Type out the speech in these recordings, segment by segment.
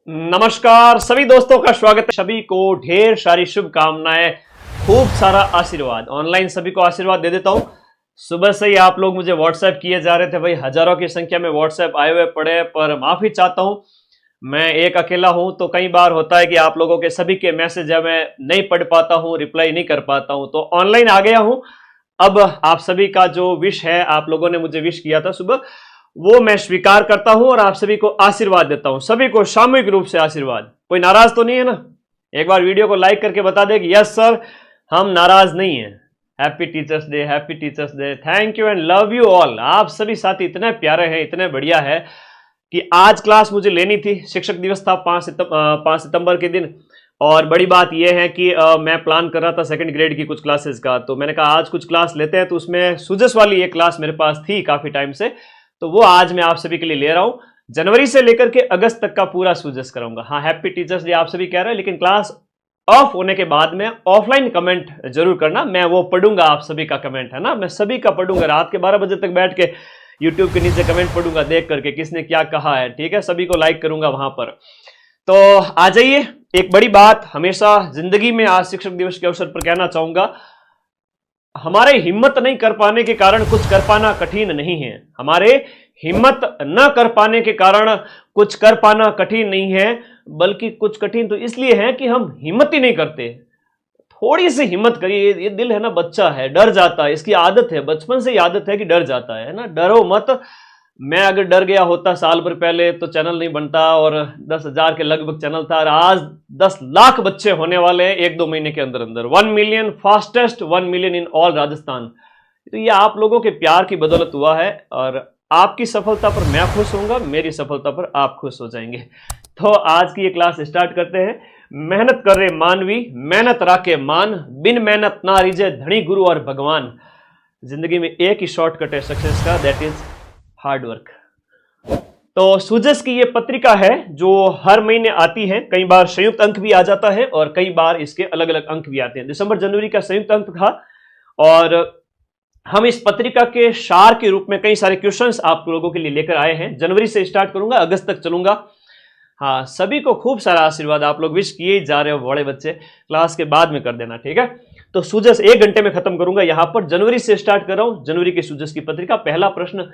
नमस्कार सभी दोस्तों का स्वागत है। सभी को ढेर सारी शुभकामनाएं, खूब सारा आशीर्वाद। ऑनलाइन सभी को आशीर्वाद दे देता हूं। सुबह से ही आप लोग मुझे व्हाट्सएप किए जा रहे थे भाई, हजारों की संख्या में व्हाट्सएप आए हुए पड़े, पर माफी चाहता हूं, मैं एक अकेला हूं तो कई बार होता है कि आप लोगों के सभी के मैसेज है मैं नहीं पढ़ पाता हूं, रिप्लाई नहीं कर पाता हूं, तो ऑनलाइन आ गया हूं। अब आप सभी का जो विश है, आप लोगों ने मुझे विश किया था सुबह, वो मैं स्वीकार करता हूं और आप सभी को आशीर्वाद देता हूं। सभी को सामूहिक रूप से आशीर्वाद। कोई नाराज तो नहीं है ना? एक बार वीडियो को लाइक करके बता दे कि यस सर, हम नाराज नहीं हैं। Happy teachers day, happy teachers day, thank you and love you all. आप सभी साथी इतने प्यारे हैं, इतने बढ़िया है कि आज क्लास मुझे लेनी थी। शिक्षक दिवस था 5 सितंबर के दिन, और बड़ी बात यह है कि मैं प्लान कर रहा था सेकंड ग्रेड की कुछ क्लासेस का, तो मैंने कहा आज कुछ क्लास लेते हैं। तो उसमें सुजस वाली एक क्लास मेरे पास थी काफी टाइम से, तो वो आज मैं आप सभी के लिए ले रहा हूं। जनवरी से लेकर के अगस्त तक का पूरा सुजस कराऊंगा। हाँ, हैप्पी टीचर्स डे आप सभी कह रहे हैं, लेकिन क्लास ऑफ होने के बाद में ऑफलाइन कमेंट जरूर करना, मैं वो पढ़ूंगा। आप सभी का कमेंट है ना, मैं सभी का पढ़ूंगा। रात के 12 बजे तक बैठ के यूट्यूब के नीचे कमेंट पढ़ूंगा, देख करके किसने क्या कहा है। ठीक है, सभी को लाइक करूंगा वहां पर। तो आ जाइए। एक बड़ी बात हमेशा जिंदगी में आज शिक्षक दिवस के अवसर पर कहना चाहूंगा, हमारे हिम्मत नहीं कर पाने के कारण कुछ कर पाना कठिन नहीं है। हमारे हिम्मत न कर पाने के कारण कुछ कर पाना कठिन नहीं है, बल्कि कुछ कठिन तो इसलिए है कि हम हिम्मत ही नहीं करते। थोड़ी सी हिम्मत करिए। ये दिल है ना, बच्चा है, डर जाता है, इसकी आदत है, बचपन से ही आदत है कि डर जाता है ना। डरो मत। मैं अगर डर गया होता साल भर पहले तो चैनल नहीं बनता, और 10,000 के लगभग चैनल था, और आज 10 लाख बच्चे होने वाले हैं 1-2 महीने के अंदर अंदर। 1 million, fastest 1 million in all Rajasthan. तो ये आप लोगों के प्यार की बदौलत हुआ है, और आपकी सफलता पर मैं खुश होऊंगा, मेरी सफलता पर आप खुश हो जाएंगे। तो आज की ये क्लास स्टार्ट करते हैं। मेहनत कर रहे मानवी, मेहनत राखे मान, बिन मेहनत ना रिजे धनी गुरु और भगवान। जिंदगी में एक ही शॉर्टकट है सक्सेस का, दैट इज हार्ड वर्क। तो सुजस की ये पत्रिका है जो हर महीने आती है। कई बार संयुक्त अंक भी आ जाता है और कई बार इसके अलग अलग अंक भी आते हैं। दिसंबर जनवरी का संयुक्त अंक था, और हम इस पत्रिका के सार के रूप में कई सारे क्वेश्चंस आप लोगों के लिए लेकर आए हैं। जनवरी से स्टार्ट करूंगा, अगस्त तक चलूंगा। हाँ, सभी को खूब सारा आशीर्वाद। आप लोग विश किए जा रहे हो, बड़े बच्चे, क्लास के बाद में कर देना, ठीक है। तो सुजस 1 घंटे में खत्म करूंगा। यहां पर जनवरी से स्टार्ट कर रहा हूं, जनवरी की सुजस की पत्रिका। पहला प्रश्न,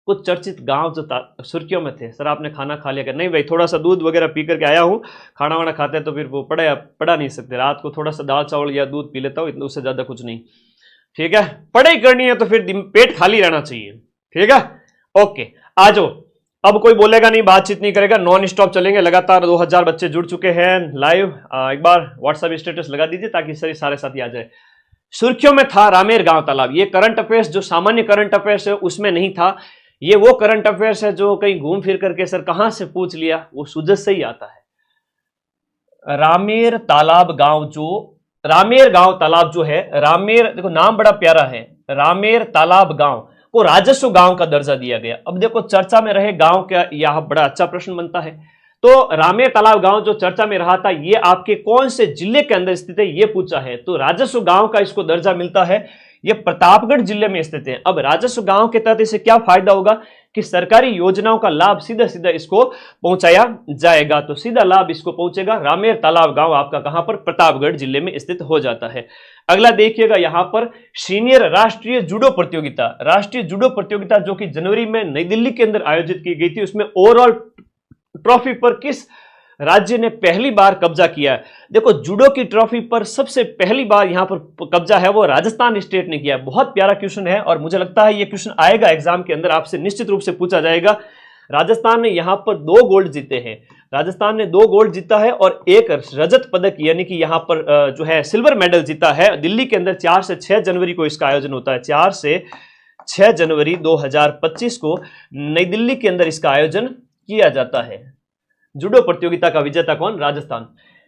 कुछ चर्चित गांव जो सुर्खियों में थे। सर आपने खाना खा लिया? नहीं भाई, थोड़ा सा दूध वगैरह पी करके आया हूं। खाना वाना खाते हैं तो फिर वो पढ़ा नहीं सकते। रात को थोड़ा सा दाल चावल या दूध पी लेता हूं, उससे ज्यादा कुछ नहीं। ठीक है, पढ़ाई करनी है तो फिर पेट खाली रहना चाहिए। ठीक है, ओके, आ जाओ। अब कोई बोलेगा नहीं, बातचीत नहीं करेगा, नॉन स्टॉप चलेंगे। लगातार 2000 बच्चे जुड़ चुके हैं लाइव। एक बार व्हाट्सएप स्टेटस लगा दीजिए ताकि सारे साथी आ जाए। सुर्खियों में था रामेर गांव तालाब। ये करंट अफेयर्स जो सामान्य करंट अफेयर्स है उसमें नहीं था। ये वो करंट अफेयर्स है जो कहीं घूम फिर करके सर कहां से पूछ लिया, वो सुजस से ही आता है। रामेर तालाब गांव, जो रामेर गांव तालाब जो है, रामेर, देखो नाम बड़ा प्यारा है, रामेर तालाब गांव को राजस्व गांव का दर्जा दिया गया। अब देखो चर्चा में रहे गांव क्या, यह बड़ा अच्छा प्रश्न बनता है। तो रामेर तालाब गांव जो चर्चा में रहा था, ये आपके कौन से जिले के अंदर स्थित है, ये पूछा है। तो राजस्व गांव का इसको दर्जा मिलता है। ये प्रतापगढ़ जिले में स्थित है। अब राजस्व गांव के तहत इसे क्या फायदा होगा कि सरकारी योजनाओं का लाभ सीधा सीधा इसको पहुंचाया जाएगा। तो सीधा लाभ इसको पहुंचेगा। रामेर तालाब गांव आपका कहां पर? प्रतापगढ़ जिले में स्थित हो जाता है। अगला देखिएगा, यहां पर सीनियर राष्ट्रीय जूडो प्रतियोगिता, राष्ट्रीय जूडो प्रतियोगिता जो कि जनवरी में नई दिल्ली के अंदर आयोजित की गई थी, उसमें ओवरऑल ट्रॉफी पर किस राज्य ने पहली बार कब्जा किया है? देखो, जूडो की ट्रॉफी पर सबसे पहली बार यहां पर कब्जा है वो राजस्थान स्टेट ने किया है। बहुत प्यारा क्वेश्चन है, और मुझे लगता है ये क्वेश्चन आएगा एग्जाम के अंदर, आपसे निश्चित रूप से पूछा जाएगा। राजस्थान ने यहां पर 2 गोल्ड जीते हैं। राजस्थान ने 2 गोल्ड जीता है और 1 रजत पदक, यानी कि यहां पर जो है सिल्वर मेडल जीता है। दिल्ली के अंदर 4 से 6 जनवरी को इसका आयोजन होता है। 4 से 6 जनवरी 2025 को नई दिल्ली के अंदर इसका आयोजन किया जाता है। जूडो प्रतियोगिता का विजेता कौन? राजस्थान।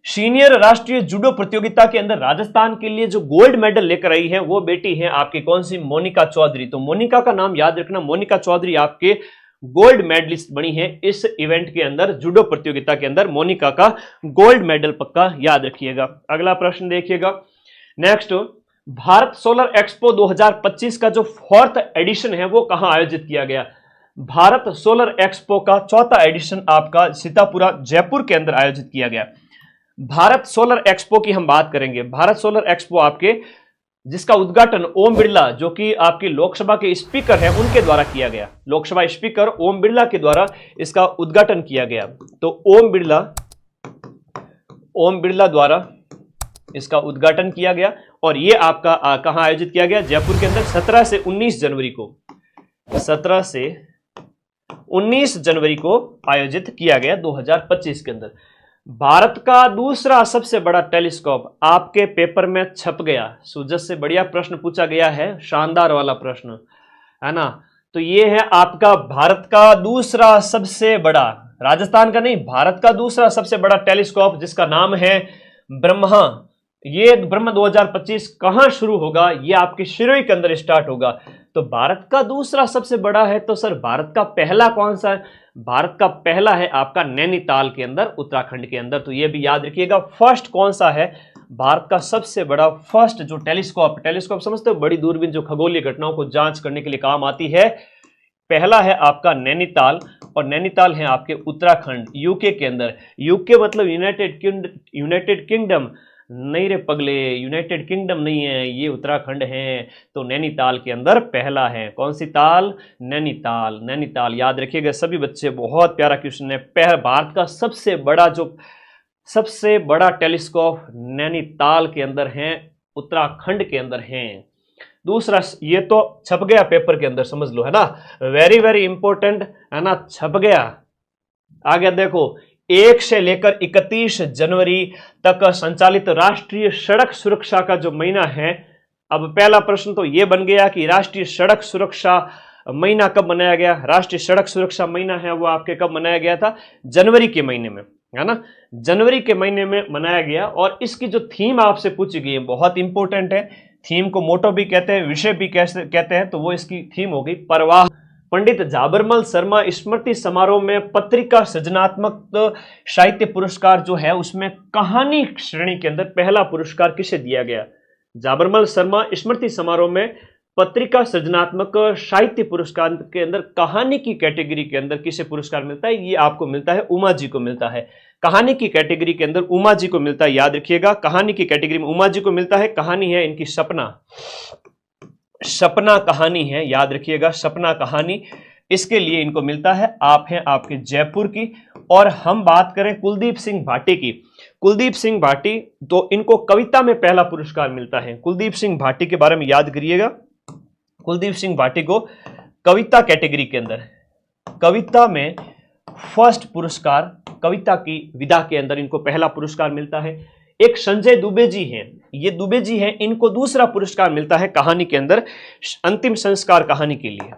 सीनियर राष्ट्रीय जूडो प्रतियोगिता के अंदर राजस्थान के लिए जो गोल्ड मेडल लेकर आई है वो बेटी है आपकी कौन सी? मोनिका चौधरी। तो मोनिका का नाम याद रखना, मोनिका चौधरी आपके गोल्ड मेडलिस्ट बनी है इस इवेंट के अंदर, जूडो प्रतियोगिता के अंदर मोनिका का गोल्ड मेडल पक्का याद रखिएगा। अगला प्रश्न देखिएगा, नेक्स्ट, भारत सोलर एक्सपो 2025 का जो 4th एडिशन है वो कहां आयोजित किया गया? भारत सोलर एक्सपो का चौथा एडिशन आपका सीतापुरा जयपुर के अंदर आयोजित किया गया। भारत सोलर एक्सपो की हम बात करेंगे। भारत सोलर एक्सपो आपके जिसका उद्घाटन ओम बिरला जो कि आपकी लोकसभा के स्पीकर हैं उनके द्वारा किया गया। लोकसभा स्पीकर ओम बिरला के द्वारा इसका उद्घाटन किया गया। तो ओम बिरला द्वारा इसका उद्घाटन किया गया और ये आपका कहां आयोजित किया गया? जयपुर के अंदर 17 से 19 जनवरी को 17 से 19 जनवरी को आयोजित किया गया 2025 के अंदर। भारत का दूसरा सबसे बड़ा टेलीस्कोप आपके पेपर में छप गया। सूजस से बढ़िया प्रश्न पूछा गया है, शानदार वाला प्रश्न है ना। तो ये है आपका भारत का दूसरा सबसे बड़ा, राजस्थान का नहीं, भारत का दूसरा सबसे बड़ा टेलीस्कोप जिसका नाम है ब्रह्मा। ये ब्रह्म 2025 कहां शुरू होगा? ये आपके शिरोई के अंदर स्टार्ट होगा। तो भारत का दूसरा सबसे बड़ा है तो सर भारत का पहला कौन सा है? भारत का पहला है आपका नैनीताल के अंदर, उत्तराखंड के अंदर। तो ये भी याद रखिएगा। फर्स्ट कौन सा है? भारत का सबसे बड़ा फर्स्ट जो टेलीस्कोप समझते हो, बड़ी दूरबीन जो खगोलीय घटनाओं को जांच करने के लिए काम आती है, पहला है आपका नैनीताल और नैनीताल है आपके उत्तराखंड यूके के अंदर। यूके मतलब यूनाइटेड किंगडम नहीं रे पगले, यूनाइटेड किंगडम नहीं है, ये उत्तराखंड है। तो नैनीताल के अंदर पहला है। कौन सी ताल? नैनीताल याद रखिएगा सभी बच्चे, बहुत प्यारा क्वेश्चन है। भारत का सबसे बड़ा टेलीस्कोप नैनीताल के अंदर है, उत्तराखंड के अंदर है। दूसरा, ये तो छप गया पेपर के अंदर, समझ लो है ना, वेरी वेरी इंपॉर्टेंट है ना, छप गया। आगे देखो, 1 से लेकर 31 जनवरी तक संचालित राष्ट्रीय सड़क सुरक्षा का जो महीना है। अब पहला प्रश्न तो यह बन गया कि राष्ट्रीय सड़क सुरक्षा महीना कब मनाया गया? राष्ट्रीय सड़क सुरक्षा महीना है वो आपके कब मनाया गया था? जनवरी के महीने में, है ना, जनवरी के महीने में मनाया गया। और इसकी जो थीम आपसे पूछी गई है बहुत इंपॉर्टेंट है। थीम को मोटो भी कहते हैं, विषय भी कहते हैं, तो वो इसकी थीम हो गई प्रवाह। पंडित झाबरमल शर्मा स्मृति समारोह में पत्रिका सृजनात्मक साहित्य पुरस्कार जो है उसमें कहानी श्रेणी के अंदर पहला पुरस्कार किसे दिया गया? झाबरमल शर्मा स्मृति समारोह में पत्रिका सृजनात्मक साहित्य पुरस्कार के अंदर कहानी की कैटेगरी के अंदर किसे पुरस्कार मिलता है? ये आपको मिलता है, उमा जी को मिलता है। कहानी की कैटेगरी के अंदर उमा जी को मिलता है, याद रखिएगा। कहानी की कैटेगरी में उमा जी को मिलता है। कहानी है इनकी सपना कहानी है, याद रखिएगा, सपना कहानी, इसके लिए इनको मिलता है। आप हैं आपके जयपुर की। और हम बात करें कुलदीप सिंह भाटी की, कुलदीप सिंह भाटी, तो इनको कविता में पहला पुरस्कार मिलता है। कुलदीप सिंह भाटी के बारे में याद करिएगा। कुलदीप सिंह भाटी को कविता कैटेगरी के अंदर, कविता में फर्स्ट पुरस्कार, कविता की विधा के अंदर इनको पहला पुरस्कार मिलता है। एक संजय दुबे जी हैं, ये दुबे जी हैं, इनको दूसरा पुरस्कार मिलता है कहानी के अंदर, अंतिम संस्कार कहानी के लिए।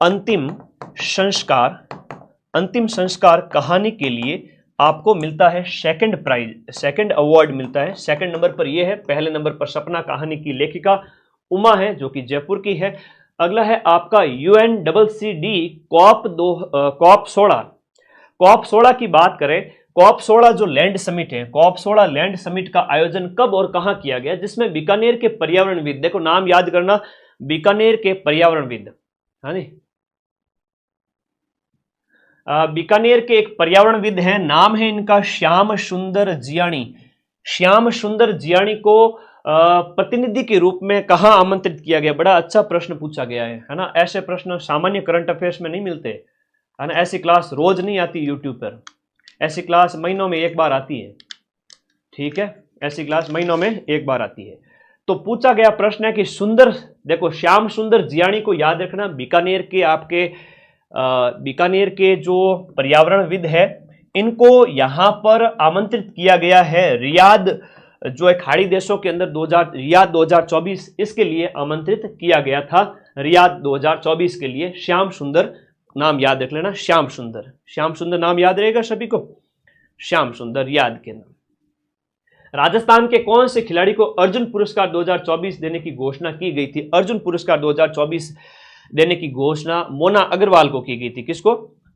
अंतिम संस्कार कहानी के लिए आपको मिलता है सेकंड प्राइज, सेकंड अवार्ड मिलता है। सेकंड नंबर पर यह है, पहले नंबर पर सपना कहानी की लेखिका उमा है जो कि जयपुर की है। अगला है आपका UNCCD कॉप 16 की बात करें। कॉप 16 जो लैंड समिट है, कॉप 16 लैंड समिट का आयोजन कब और कहां किया गया? जिसमें बीकानेर के पर्यावरणविद, देखो नाम याद करना, बीकानेर के पर्यावरणविद, हाँ जी, बीकानेर के एक पर्यावरणविद हैं, नाम है इनका श्याम सुंदर जियाणी। श्याम सुंदर जियाणी को प्रतिनिधि के रूप में कहां आमंत्रित किया गया? बड़ा अच्छा प्रश्न पूछा गया है ना। ऐसे प्रश्न सामान्य करंट अफेयर्स में नहीं मिलते, है ना। ऐसी क्लास रोज नहीं आती यूट्यूब पर, ऐसी क्लास महीनों में एक बार आती है, ठीक है, ऐसी क्लास महीनों में एक बार आती है। तो पूछा गया प्रश्न है कि सुंदर, देखो श्याम सुंदर जियाणी को याद रखना, बीकानेर के आपके बीकानेर के जो पर्यावरणविद है, इनको यहां पर आमंत्रित किया गया है रियाद, जो एक खाड़ी देशों के अंदर रियाद 2024, इसके लिए आमंत्रित किया गया था, रियाद 2024 के लिए। श्याम सुंदर नाम याद रख लेना, श्याम सुंदर नाम याद रहेगा सभी को, श्याम सुंदर रियाद के नाम। राजस्थान के कौन से खिलाड़ी को अर्जुन पुरस्कार 2024 देने की घोषणा की गई थी? अर्जुन पुरस्कार 2024 देने की घोषणा मोना अग्रवाल को की गई थी। किसको?